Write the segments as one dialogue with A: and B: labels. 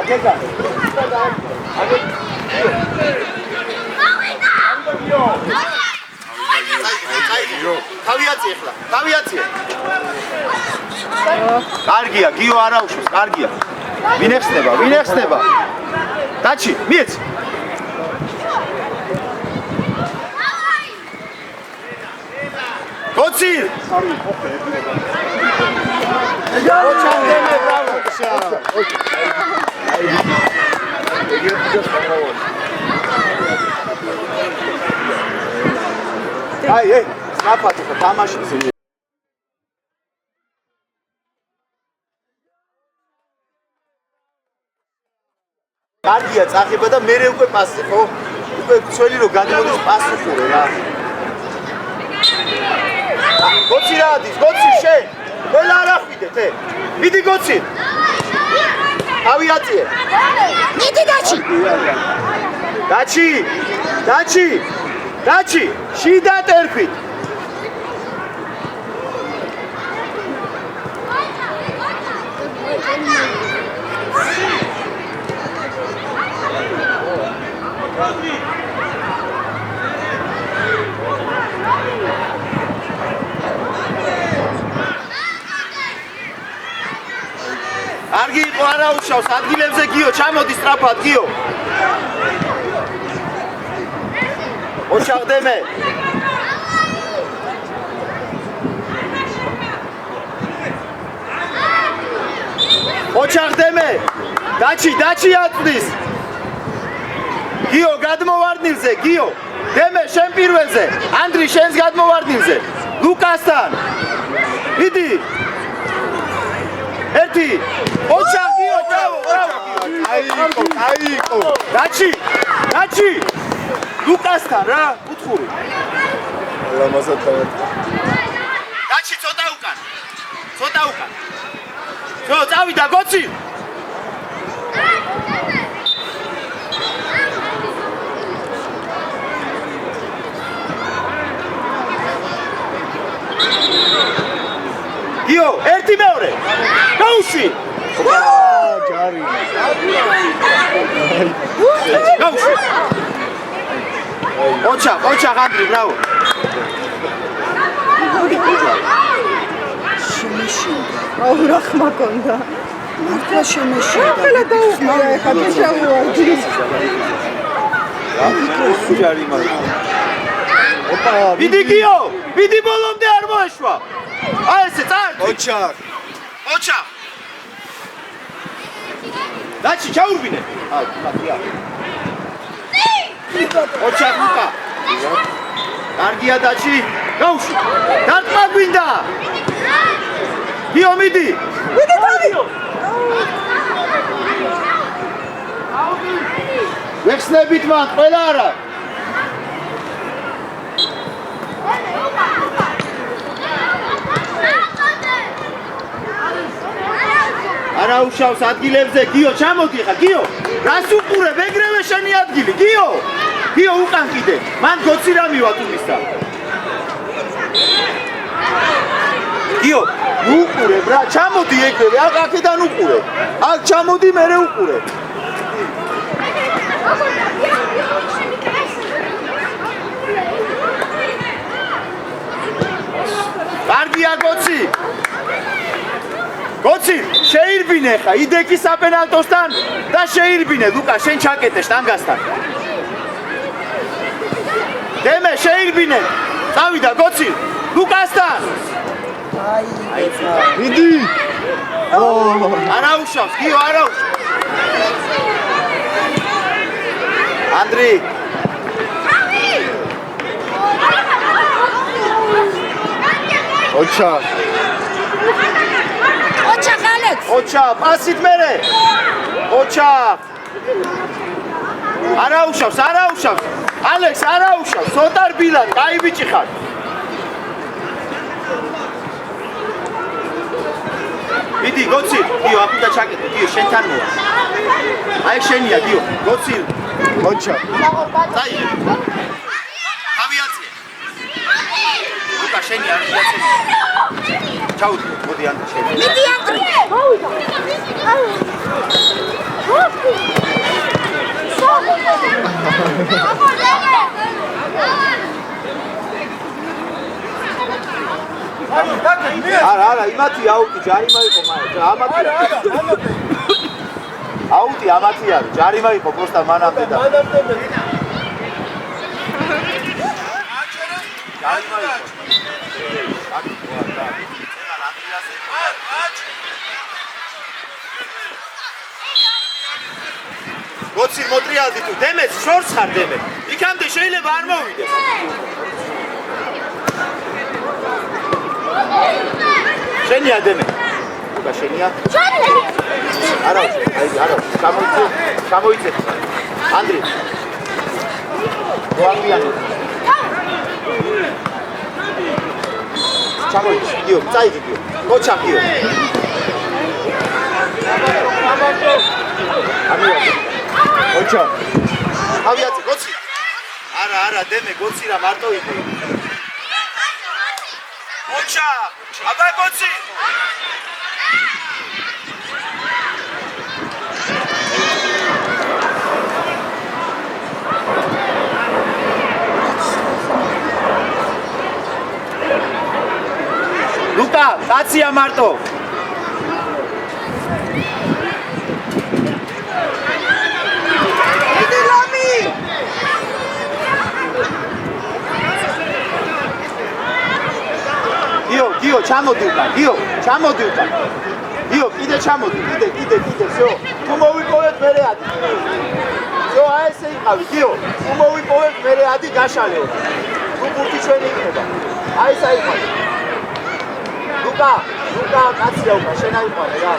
A: გეგა. თავიაცი ახლა, თავიაცი. კარგია, გიო არა უშვის, კარგია. ვინ ეხსნება? დაჩი, მიეც. გოცილ. ოჩამდემე, ბრავო. აი, საფათო თამაშის. კარგია, წახება და მე უკვე პასი ხო? უკვე ცველი რომ გადმოდის პასი ხურე რა. გოცი რა ადის, გოცი შენ. ყველა არ ახვიდეთ, მიდი გოცი. ავიაციე.
B: მიდი
A: დაჩი, შიდა ტერფით. კარგი იყო, არა უშავს, ადგილებზე გიო, ჩამოდი სწრაფად, გიო. ოჩაღდემე. ოჩაღდემე. დაჩი აწვდის. გიო გადმოვარდნილზე, გიო. დემე შენ პირველზე, ანდრი შენს გადმოვარდნილზე. ლუკასთან. მიდი. ერთი. ოჩაღ გიო, ბრავო. აიყო. დაჩი. ლუკასთან რა, უთხური. ლამაზად დავეთ. დაჩი ცოტა უკან. ძო, წავიდა გოცი. გიო, ერთი მეორე. გაუშვი. ჯარი. გაუშვი. ოჩა, ანდრი, ბრავო.
B: აუ რა ხმა კონდა. მართლა შემეშინდა. ახლა დაუხმარა ეხა შეავარდი.
A: ჯარი მაგრამ. ოპა, მიდი გიო, მიდი ბოლომდე არ მოეშვა. აი ესე წარდი. ოჩა. დაჩი ჩაურბინე. აი, ხათია. ოჩა ლუკა. კარგია დაჩი. გაუშვი. დარტყმა გვინდა. გიო მიდი. ვეხსნებით მან, ყველა არა. არა უშავს ადგილებზე, გიო, ჩამოდი ხა, გიო. რას უყურებ, ეგრევე შენი ადგილი, გიო. გიო უკან კიდე. მან გოცი რა მივა თუმისა. გიო, უყურებ რა, ჩამოდი ეგრევე, აქედან უყურებ. აქ ჩამოდი მერე უყურებ. კარგია გოცი. გოცი, შეირბინე ხა, იდეკი საპენალტოსთან და შეირბინე, ლუკა, შენ ჩაკეტე შტანგასთან. დემე, შეირბინე. წავიდა გოცი, ლუკასთან. მიდი. არა უშავს, გიო, არა უშავს. ანდრი. ოჩა. ოჩა, პასით მერე. ოჩა. არა უშავს. ალექს არა უშავს. ცოტარ ბილად, კაი ბიჭი ხარ. მიდი, გოცი, გიო, აფუდა ჩაკეტე, გიო, შენთან მოვა. აი შენია, გიო, გოცი. ოჩა. წაი. ავიაციე. ლუკა შენი არ გიაცე. ჩაუდი, მოდი ან შენი.
B: მიდი ანდრე. მოვიდა.
A: არა, იმათი აუტი ჯარიმა იყო მაგრამ ამათი აუტი ამათი არის ჯარიმა იყო პროსტა მანამდე და ჯარიმა იყო გოცი მოტრიალდი თუ დემეს შორს ხარ დემე იქამდე შეიძლება არ მოვიდეს შენია დემე უკა შენია არა ჩამოიცე ანდრე ვარდიანი ჩამოიცე გიო წაიგი გიო კოჩა გიო კოჩა ავიაცი გოცი არა დემე გოცი რა მარტო იყო კოჩა აბა გოცი ლუკა კაცია მარტო გიო ჩამოდი უკან გიო ჩამოდი უკან გიო კიდე ჩამოდი კიდე всё თუ მოვიპოვეთ მერე ადი всё აი ესე იყავი გიო თუ მოვიპოვეთ მერე ადი გაშალეო თუ ბურთი ჩვენი იქნება აი ეს აიყავი ლუკა კაცია უკან შენ აიყვანე რა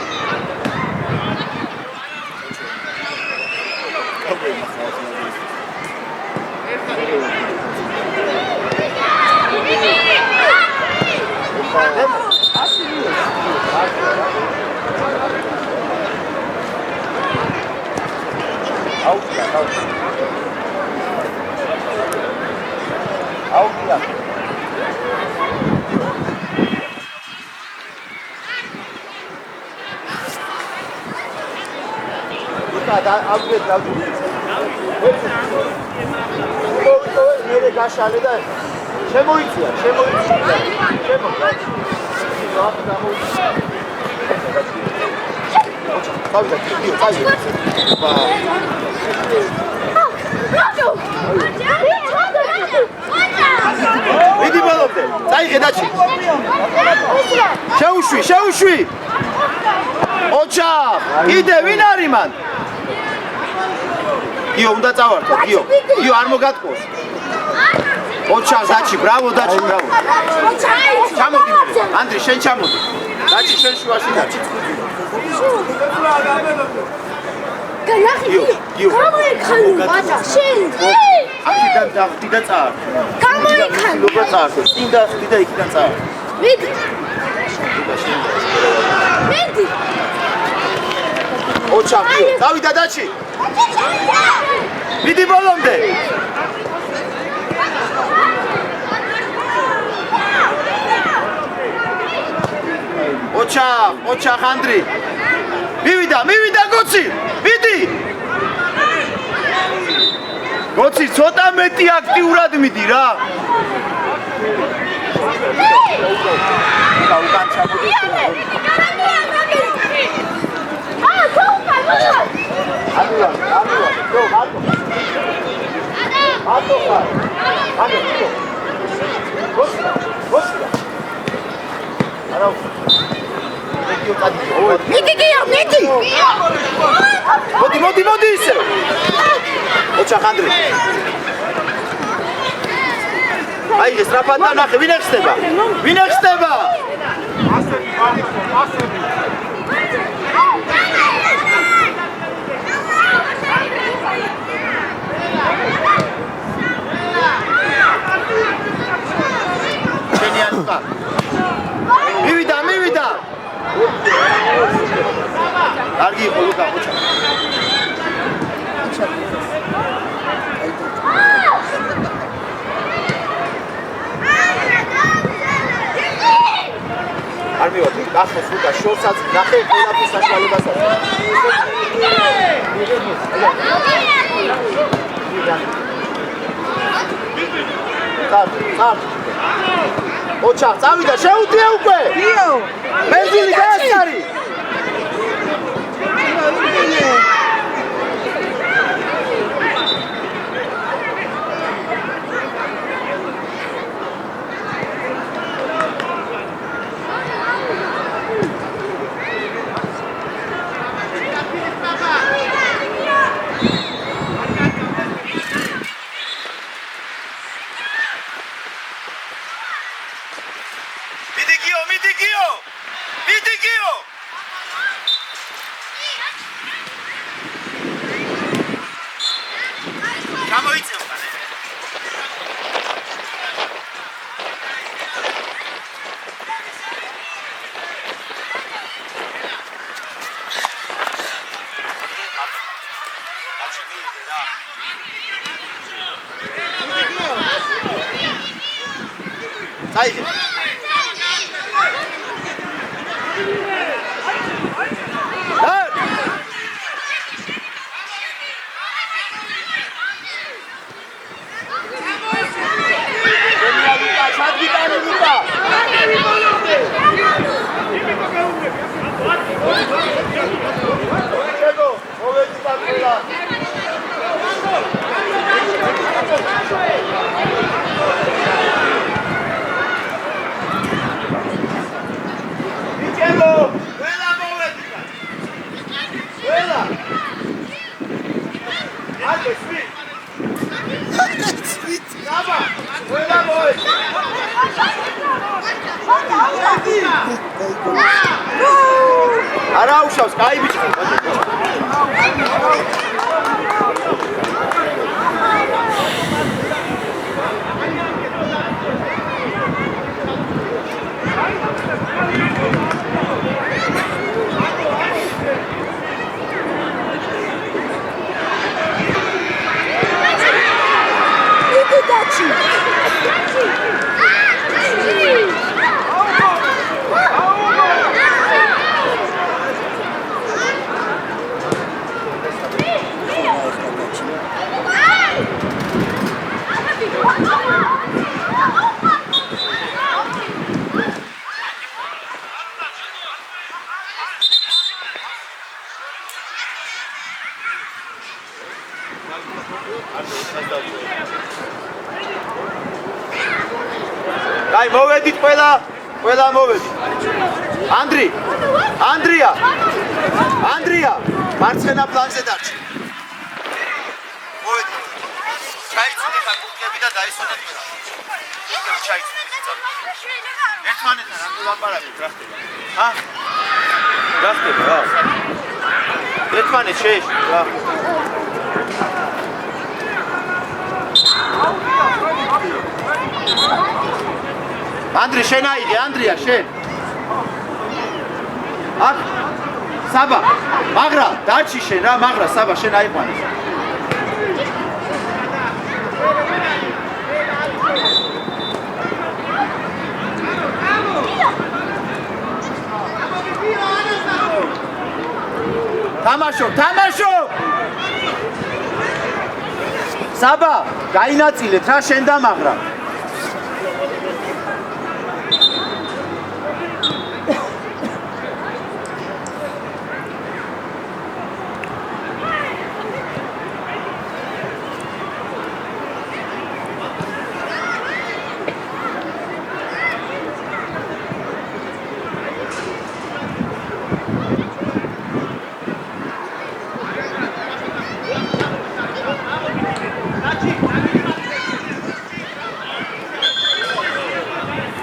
A: მერე გაშალე და შემოიწია მიდი ბოლომდე წაიღე დაჩი შეუშვი ოჩა კიდე ვინ არის მან გიო უნდა წავართო გიო არ მოგატყოს ოჩა დაჩი ბრავო ჩამოდი ანდრე შენ ჩამოდი დაჩი შენ შუაში დაჩი გიო
B: გამოიქანო ბაჭა შენ
A: აქედან დავდი და წაარ
B: გამოიქანო
A: ლუკა წაართო წინ და იქიდან წაარ
B: მიდი
A: ოჩა გიო დავიდა დაჩი მიდი ბოლომდე ოჩა ხანდრი მივიდა გოცი მიდი გოცი ცოტა მეტი აქტიურად მიდი რა უკან ჩამოდი მოდი ისე ოჩა ხანდრი აი ეს რაფანდა ნახე ვინ ეხსნება ასები შენიან უკა მივიდა კარგი იყო ლუკა ოჩა არ მივადი, ახლა სულდა შორსაც ნახე ყველაფრის საშუალებას აქვს. წარ. ოჩა, წავიდა, შეუდია უკვე.
B: დიო.
A: მეზილი გაასარი. Mitigio! გამოიწევდა. წაიგე. არა უშავს, კაი ბიჭი. Dai, movedit ყველა movedit. Andrija, მარცხენა პლანზე დარჩი. მოvedit. ჩაიცუნეთ აკუკები და დაისვენეთ რა. ჩაიცუნეთ. ერთმანეთთან რატო ლაპარაკობთ რა ხდება? რა ხდება რა? ერთმანეთ შეეშ რა. Andri, შენ აიღე, ანდრია, შენ. აქ საბა, მაგრა, დარჩი შენ რა, მაგრა, საბა, შენ აიყვანე. თამაშო! საბა, გაინაწილეთ რა, შენ და მაგრა.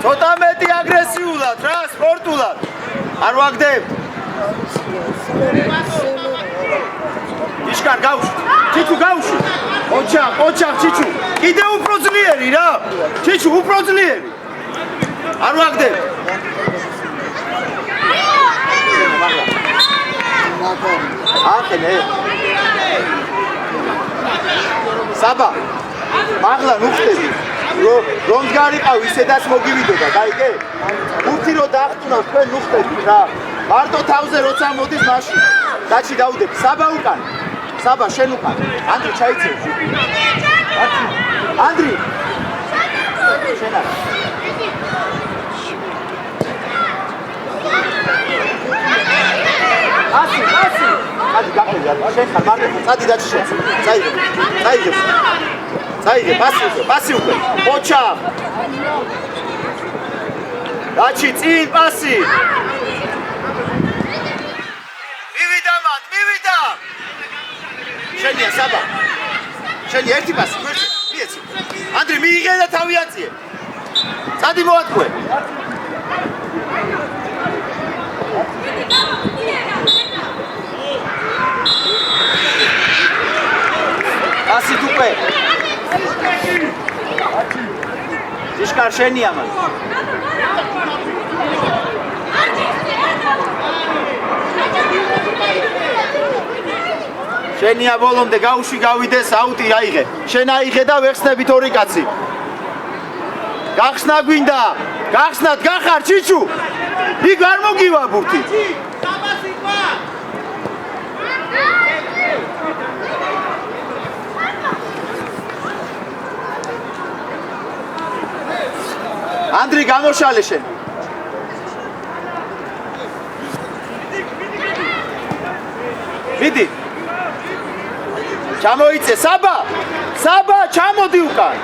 A: ცოტა მეტი აგრესიულად რა, სპორტულად. არ ვაგდებ. იშკარ გავუშვი. ჩიჩუ გავუშვი. ოჩახ ჩიჩუ. კიდე უფრო ძლიერი რა. ჩიჩუ უფრო ძლიერი. არ ვაგდებ. ახენე. საბა. მაღლა ნუ ხდები. რომ გარიყავ ისედაც მოგივიდოდა, გაიგე? გუთი რო დაახტუნავ თქვენ ნუ ხდებით რა. მარტო თავზე როცა მოდის მაშინ. დაჩი დაუდებ. საბა უკან. საბა შენ უკან. ანდრი ჩაიცე. ანდრი. შენ არა. ასი. ადი გაყიდე. შენ ხარ მარტო წადი დაჩი შენ. წაიგე, პასი უკვე. ოჩა. დაჩი წინ პასი. მივიდა. შენია საბა. შენი ერთი პასი, მიეცი. ანდრი მიიღე და თავი აწიე. წადი მოატყვე. ასი თუყე. იშკარ შენია მან. შენია ბოლომდე გაუში გავიდეს აუტი აიღე. შენ აიღე და ვეხსნებით ორი კაცი. გახსნა გვინდა. გახსნათ გახარ ჩიჩუ. იქ არ მოგივა ბურთი. ანდრი გამოშალე შენ. მიდი. ჩამოიწე საბა ჩამოდი უკან.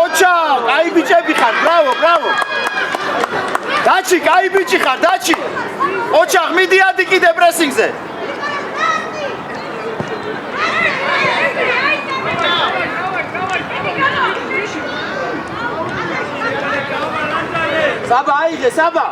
A: ოჩა კაი ბიჭები ხარ. ბრავო. დაჩი კაი ბიჭი ხარ დაჩი. ოჩა მიდი ადი კიდე პრესინგზე. საბა აიღე საბა.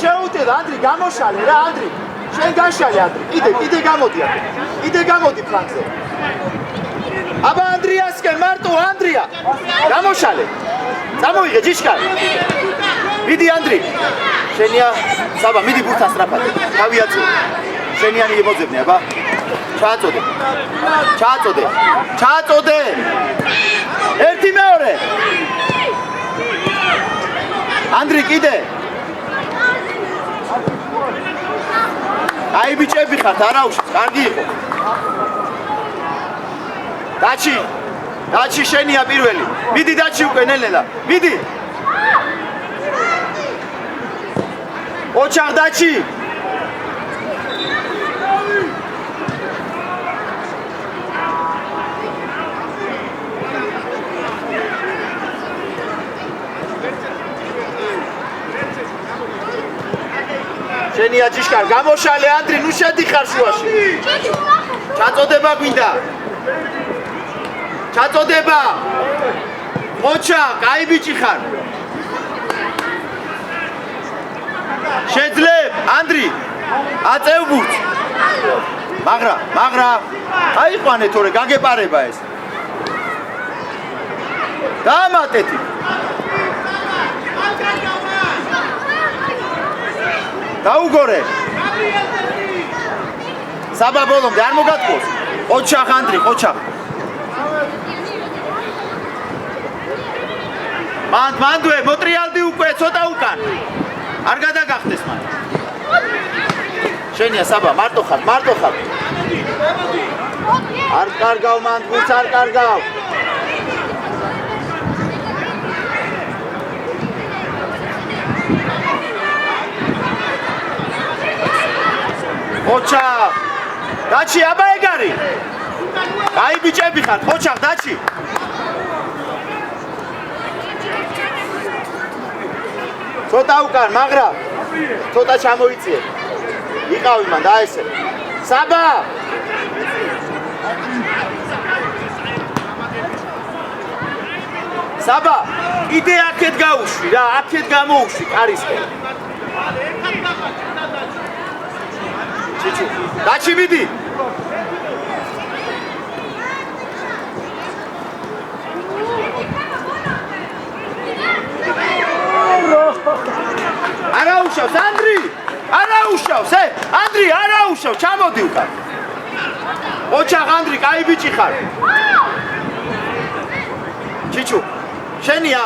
A: შეუტე ანდრი გამოშალე რა ანდრი. შენ გაშალე ანდრი. კიდე გამოდი ანდრი. კიდე გამოდი ფლანგზე. აბა ანდრიასკენ მარტო ანდრია. გამოშალე. წამოიღე ჯიშკარ. მიდი ანდრი. შენია საბა მიდი ბურთს ასტრაფად. თავი აწევ. შენიანი იმოძებნე აბა. ჩააწოდე. ერთი მეორე. ანდრი კიდე. აი ბიჭები ხართ არაუშავს, კარგი იყო. დაჩი შენია პირველი. მიდი დაჩი უკვე ნელ-ნელა. მიდი. ოჩახ დაჩი. შენია ჯიშკარ გამოშალე ანდრი ნუ შედიხარ შუაში. ჩაწოდება გვინდა. ოჩა კაი ბიჭი ხარ. შეძლებ ანდრი აწევ ბურთს. მაგრა აიყვანე თორე გაგეპარება ეს. დამატეთი. დაუგორე. საბა ბოლომდე არ მოგატყოს. ოჩახ ანდრი, ოჩახ. მანდვე მოტრიალდი უკვე ცოტა უკან. არ გადაგახდეს მან. შენია საბა მარტო ხარ. არ კარგავ მანდვიც არ კარგავ. ოჩა დაჩი აბა ეგარი. კაი ბიჭები ხართ, ოჩახ დაჩი. ცოტა უკან, მაგრა ცოტა ჩამოიწიე. იყავი მან და ესე. საბა საბა კიდე აქეთ გაუშვი რა აქეთ გამოუშვი კარისკენ ჩიჩუ დაჩი მიდი არა უშავს ანდრი არა უშავს ანდრი არა უშავ ჩამოდი უკან ოჩახ ანდრი კაი ბიჭი ხარ ჩიჩუ შენია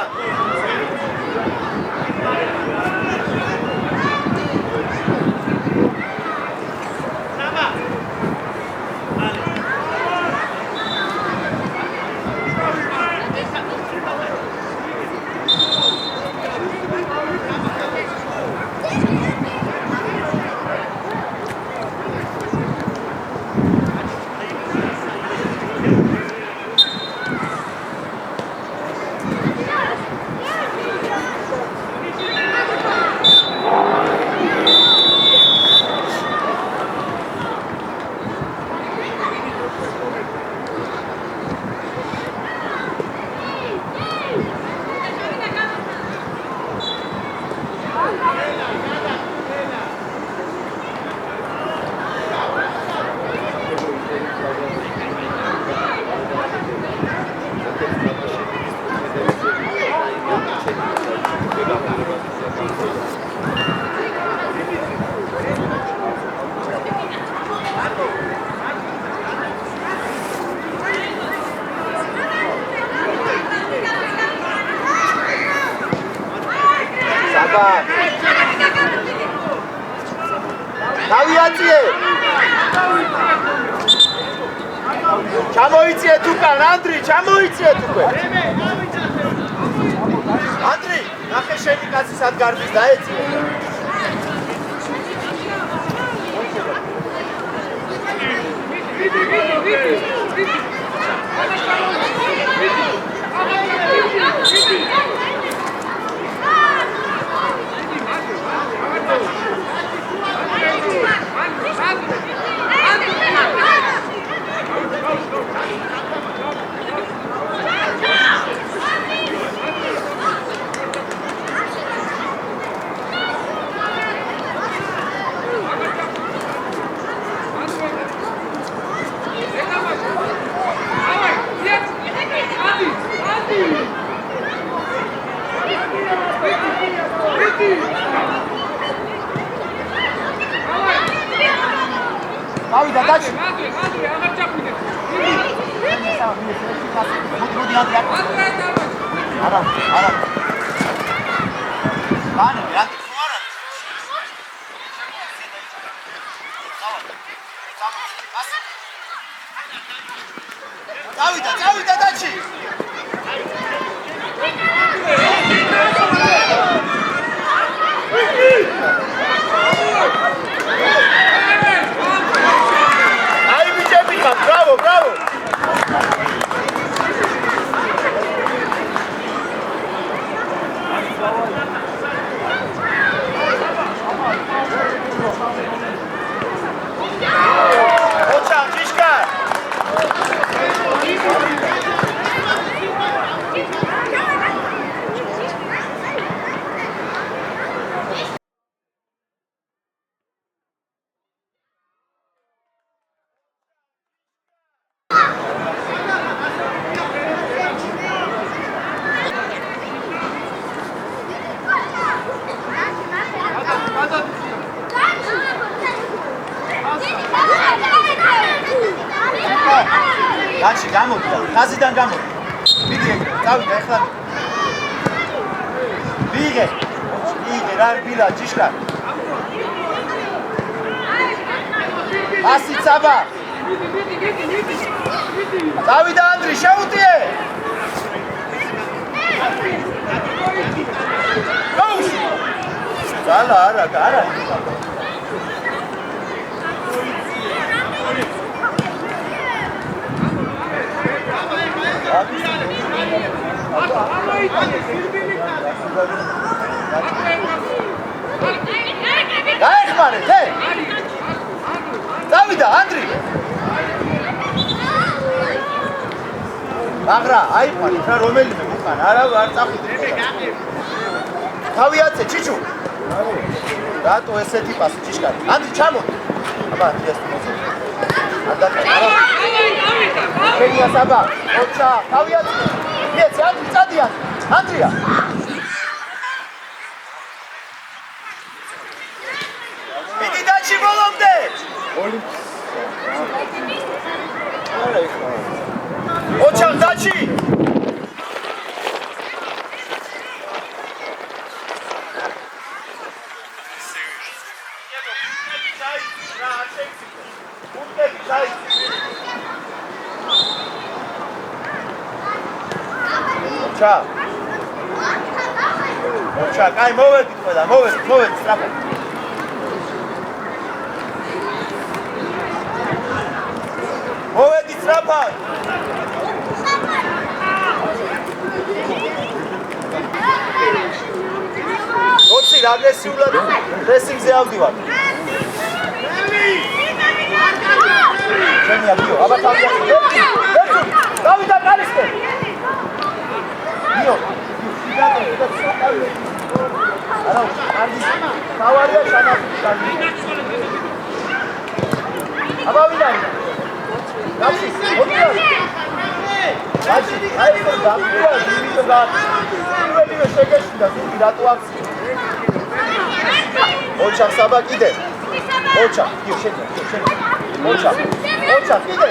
A: დავიაწიე ჩამოიწიეთ უკან ანდრი ჩამოიწიეთ უკვე ანდრი ნახე შენი კაცი სად გარბის დაეწიე ავიდა დაჩი აღარ ჩაფუდე არა ბანე რა ხوارა წავიდა დაჩი Bravo, bravo! Oczan, Dziśka! Dachi, გამოდი და ხაზიდან გამოდი. მიდი ეგრე, წავიდა ეხლა. ვიღე. რა ბილა ჯიშკა. ასი საბა. წავიდა ანდრი, შეუტიე. გაუშვი. ძალა არა. გაეხმარე, დე! წავიდა, მაგრამ აიყვანეთ რა რომელიმე უკან არ წახვიდეთ. თავი აცე ჩიჩუ. რატო ესეთი პასი ჭიშკარი? ანდი ჩამოდი. აბა დიას მოწე. ანდა არა. ფენია საბა. ოჩა, თავი აცე. მიეცე ანდი წადიან. ანდრია. მიდი დაჩი ბოლომდე. ოჩა დაჩი. ოჩა, კაი მოვედით ყველა, მოვედით სწრაფად. მოვედით სწრაფად. ოცი აგრესიულად პრესინგზე ავდივარ. შენია გიო, აბა თავია. დავიდა კალისკე. გიო. არა, არდი. თავარია შანაფი. აბა ვიდა. გასი, ოდია. გასი, აი ეს გამიგა, დივიდო პირველივე შეგეშინდა, თუმცა რატო აქვს? ოჩა საბა კიდე. ოჩა, გიო შენია. ოჩა, კიდე.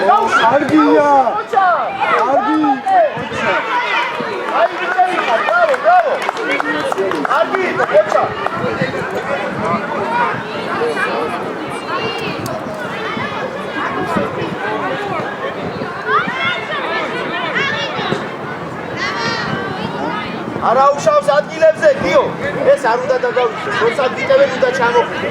B: არგია.
A: ოჩა.
B: არგი.
A: აი ვიდეო, ბრავო. არგი, ოჩა. არა უშავს ადგილებზე, გიო. ეს არ უნდა დაგავიწყოს. როცა გიტევენ უნდა ჩამოხვიდე.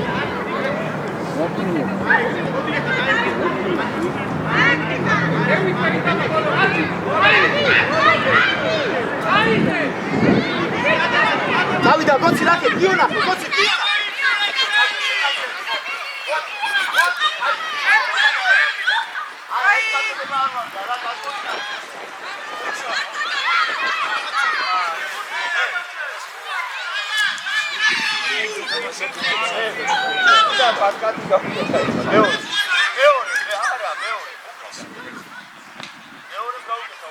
A: დავიდა, გოცი რაკე, გიო ნახე, გოცი, გიო. და პასკატი გავიდა. მეორე. მეორე გავიდა.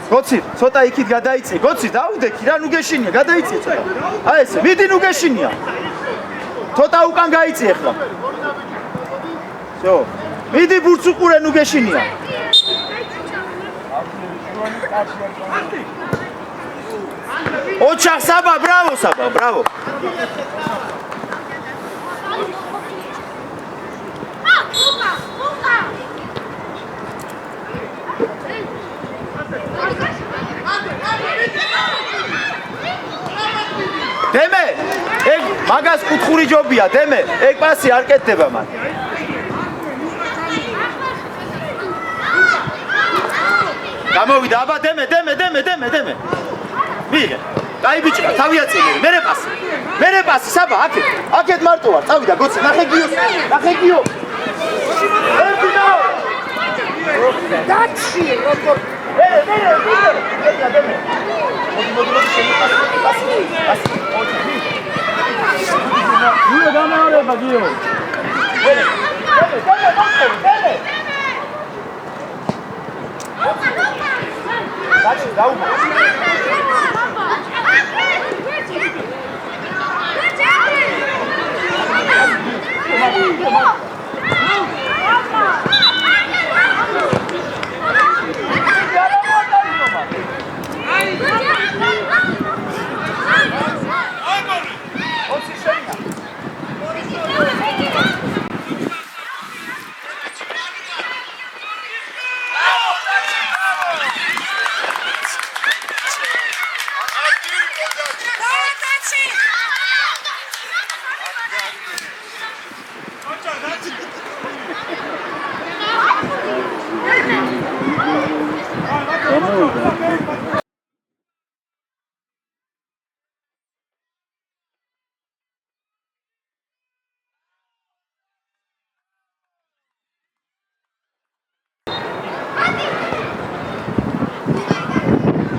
A: გოცი, ცოტა იქით გადაიწე. გოცი, დაუდექი რა, ნუ გეშინია, გადაიწე ცოტა. აი ესე, მიდი ნუ გეშინია. ცოტა უკან გაიწე ახლა. всё. მიდი ბურთს უყურე, ნუ გეშინია. ოჩა, საბა, ბრავო, საბა, ბრავო. დემე, ეგ მაგას კუთხური ჯობია, დემე, ეგ პასი არ კეთდება მან. გამოვიდა, აბა დემე. მიიღე. კაი ბიჭია, თავი აწილე, მერე პასი, საბა, აქეთ მარტო ვარ, წავიდა, გოცი, ნახე გიო. ერთი და დაჩი, როგორ მერე. მოდი, შენი პასი. გიო დამაარება, გიო. მერე. დაჩი, დაუმა.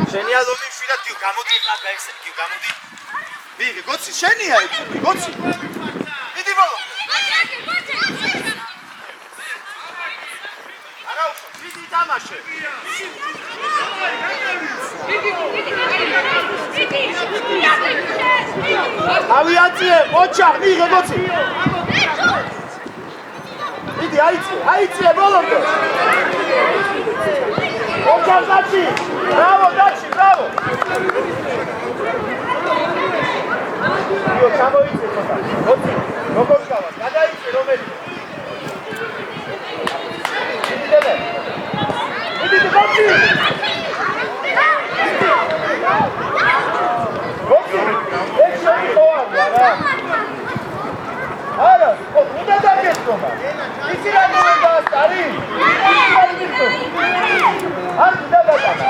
A: შენია ლომი მშვიდად გიო გამოდი კარგა ექსე გიო გამოდი მიიღე გოცი შენია ეგ გოცი მიდი ბოლო არა უფრო მიდი თამაშე ავიაციე ოჩა მიიღე გოცი მიდი აიწე ბოლომდე ოჩა დაჩი Bravo, Daci, bravo! Io siamo in cosa? Oggi, non conoscava, cada inizio lo vedi. Vedi, Daci! Oggi, ecco il tuo, guarda. Allora, cosa da che insomma? Chi si la deve bastare? Anzi, da basta.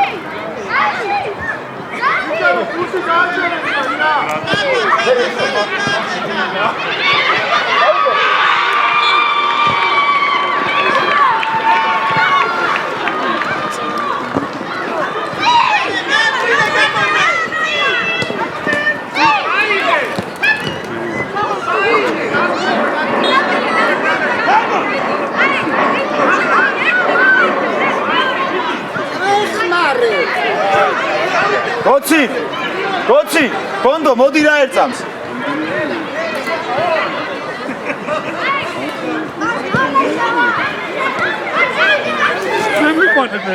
A: გოცი, კონდო, მოდი რა ერწამს.
C: Δεν μη πόνετε.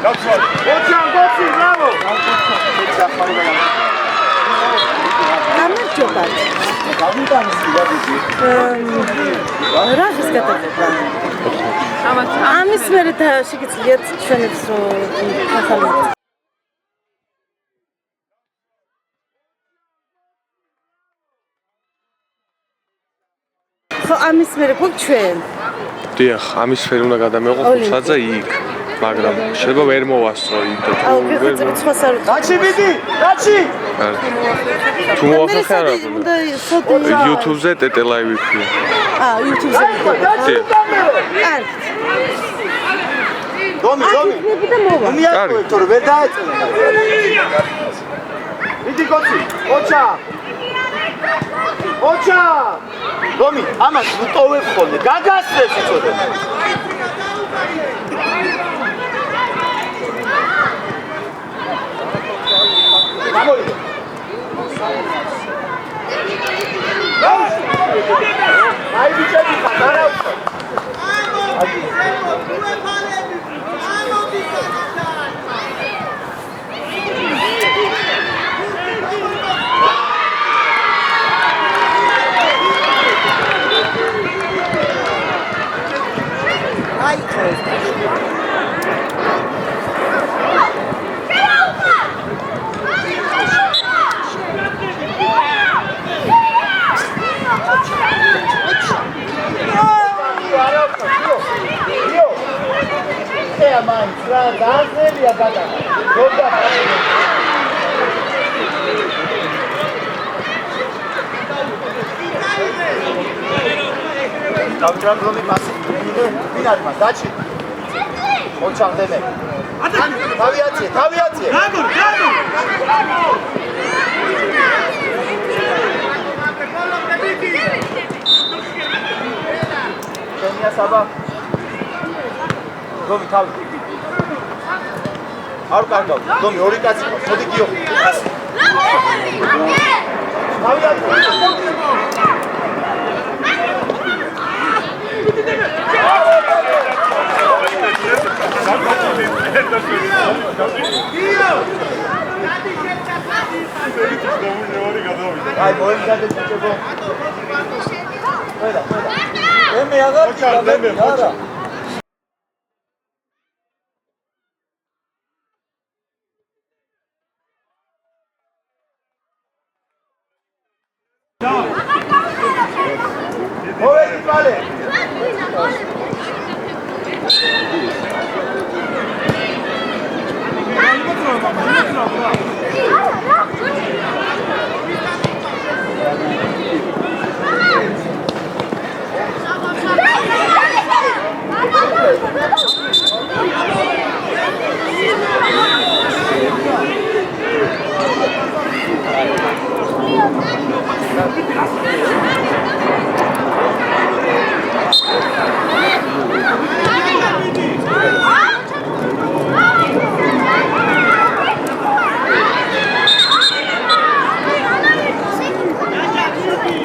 A: გოცი, μπράβο.
B: გამარჯობა. რა გასკეთებდა? ამის მერე და შეგიძლიათ ჩვენებს ხალხად ხო ამის მერე გვჩვენ
C: დიახ, ამის ფერი უნდა გადამეყო ხუთსაძე იქ, მაგრამ შეიძლება ვერ მოვასწრო იქ და
A: დაჩი მიდი, დაჩი.
C: თუ მოახერხე არა უნდა YouTube-ზე ტეტე ლაივი იქნება.
B: YouTube-ზე.
A: დაჩი.
B: კარგი.
A: დომი მიატოვებ თორე ვერ დაეწევა დიდი კოცი ოჩა დომი ამას ვუტოვებ ხოლმე გაგასწრებს იცოდე გამოვიდე აი ბიჭები ხარ მაინც რა დააზრელია გადანა გოგა დავჭრამდლობი მასი ვინ არის მას დაჩი ოჩამდე თავიაციე გაგორ შენია საბა დომი თავი არ კარგავ დომი ორი კაცი მოდი გიო აი მოემზადე ბიჭებო ყველა მე აღარ არა მოვედი თვალე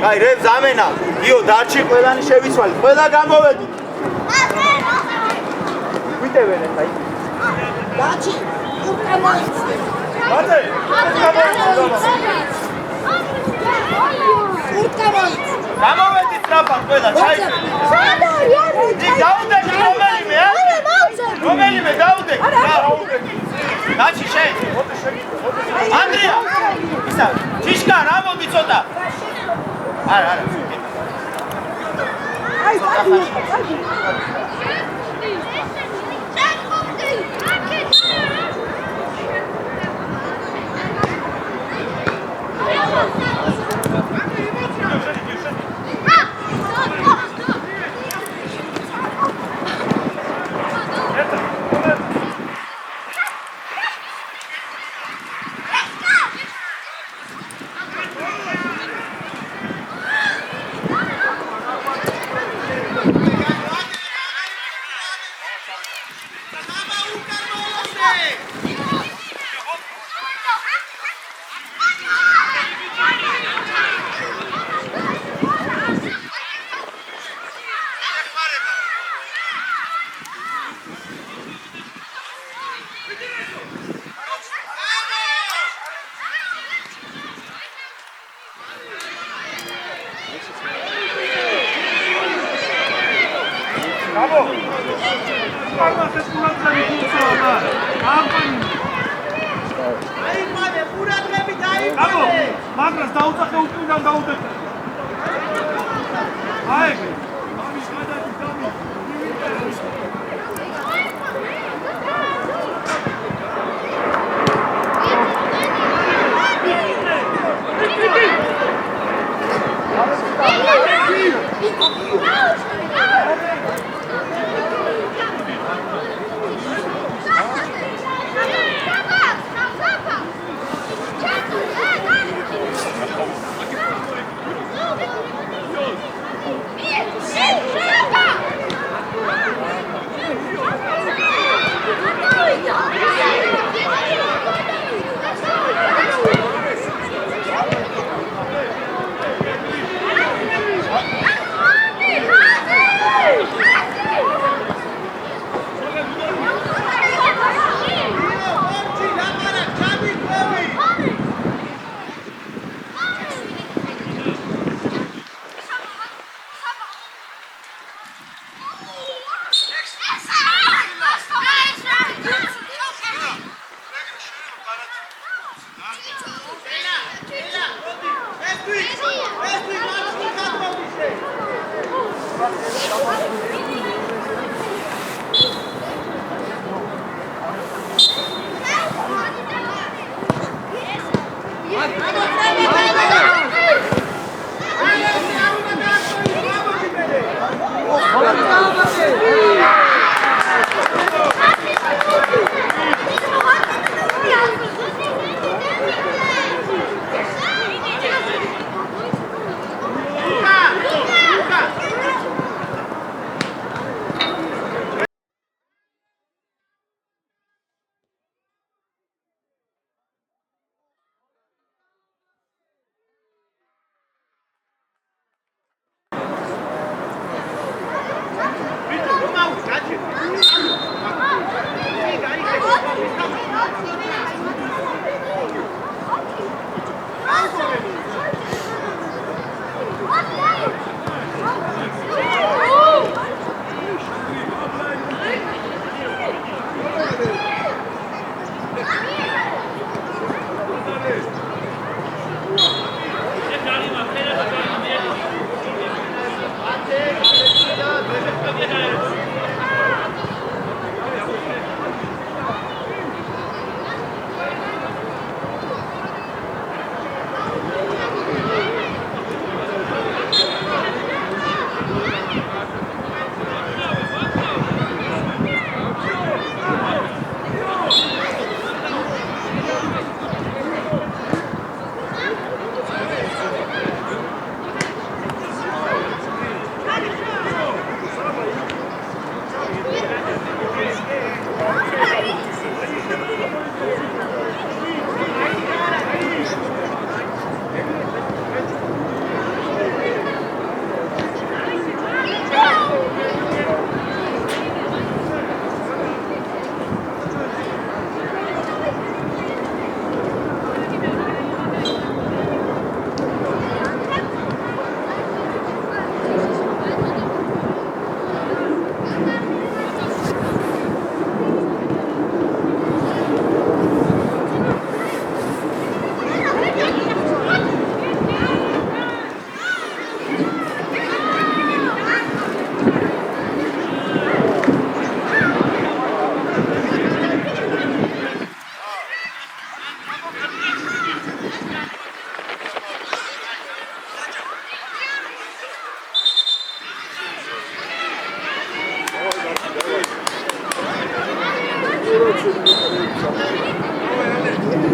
A: აი რებ ზამენა იო დარჩი ყველანი შევიცვალეთ ყველა გამოვედით ვიტევენ ახლა დარჩი უკრა მოიწე მარტე გამოვედით ტრაპად ყველა ჩაიწერეთ დაუდეკი რომელიმე დაუდეკი დარჩი შენ ანდრია ისა ჩიშკა რა მოდი ცოტა არა აი
D: Magras დაუწახე უკრიდან დაუდეთ. აი. ამის გადადი დამი.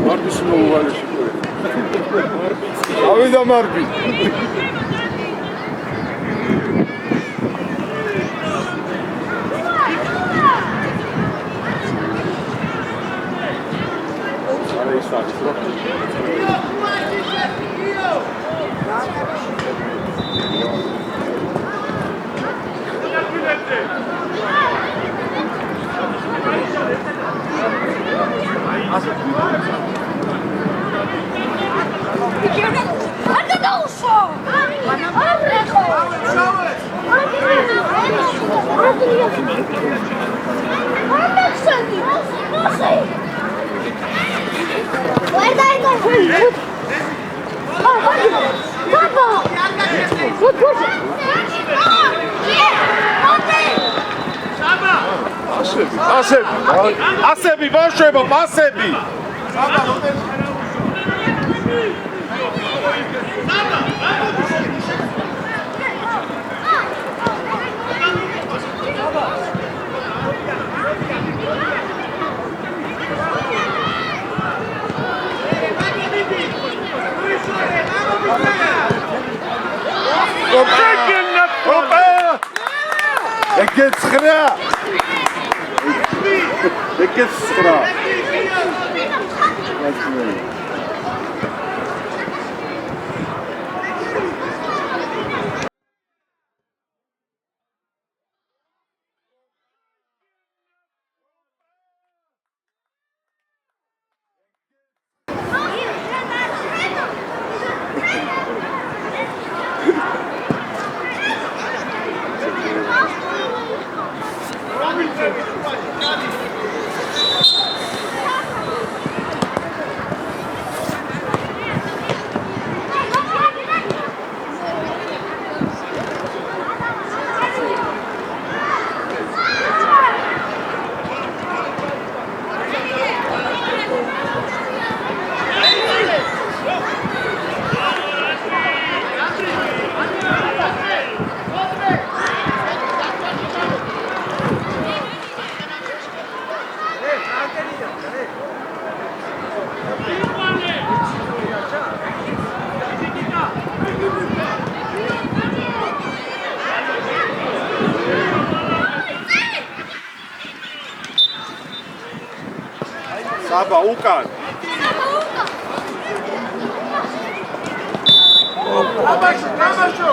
E: მარბის მოუვალეში ავიდა მარბი არა ის არის რა ასები ბავშვებო ასები ეგეცხრა ეგეცხრა საბა უკან.
A: აბაში, თამაშო.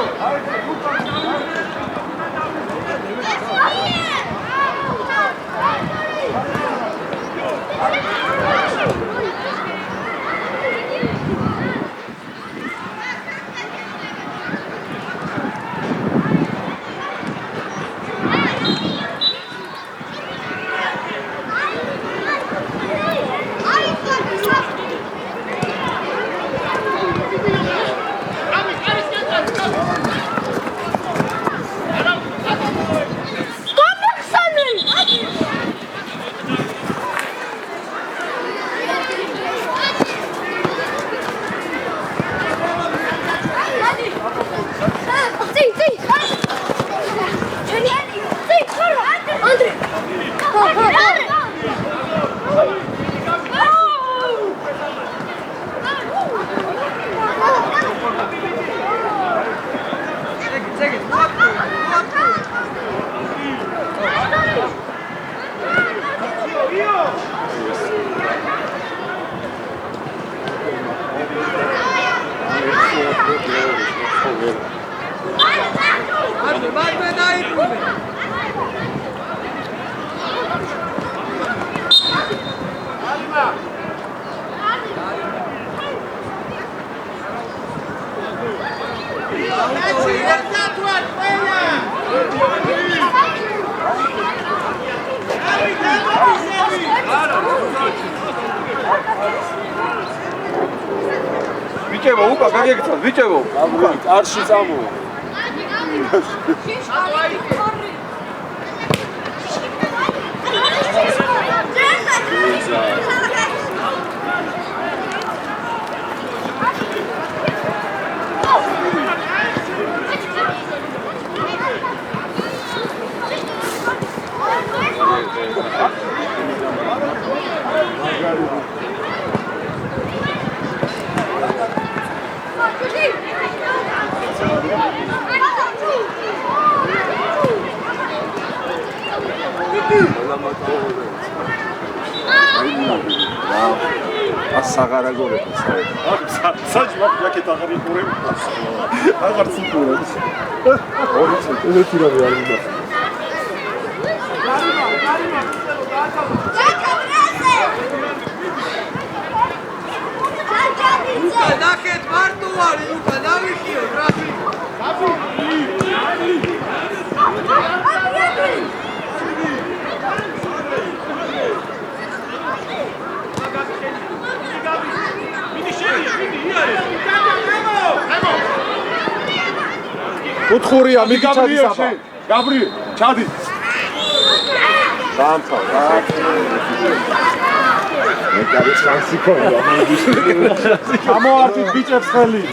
E: ბიჭებო, უკან გაგეკეცათ, ბიჭებო. უკან არში წამოვა.
A: საღარაგორე
E: საჭმა პაკეტ აღარ იყურებ. აღარ ციყურებს. ორი წელი რა არ მინდა.
F: ნახეთ მარტო არის უკან დავიხიო გრაფი.
E: უთხურია მიგაბრიო შენ. გაბრიო, ჩადი. დამთავრ. მე გარის შანსი ქონდა. ამოარტით ბიჭებს ხელი.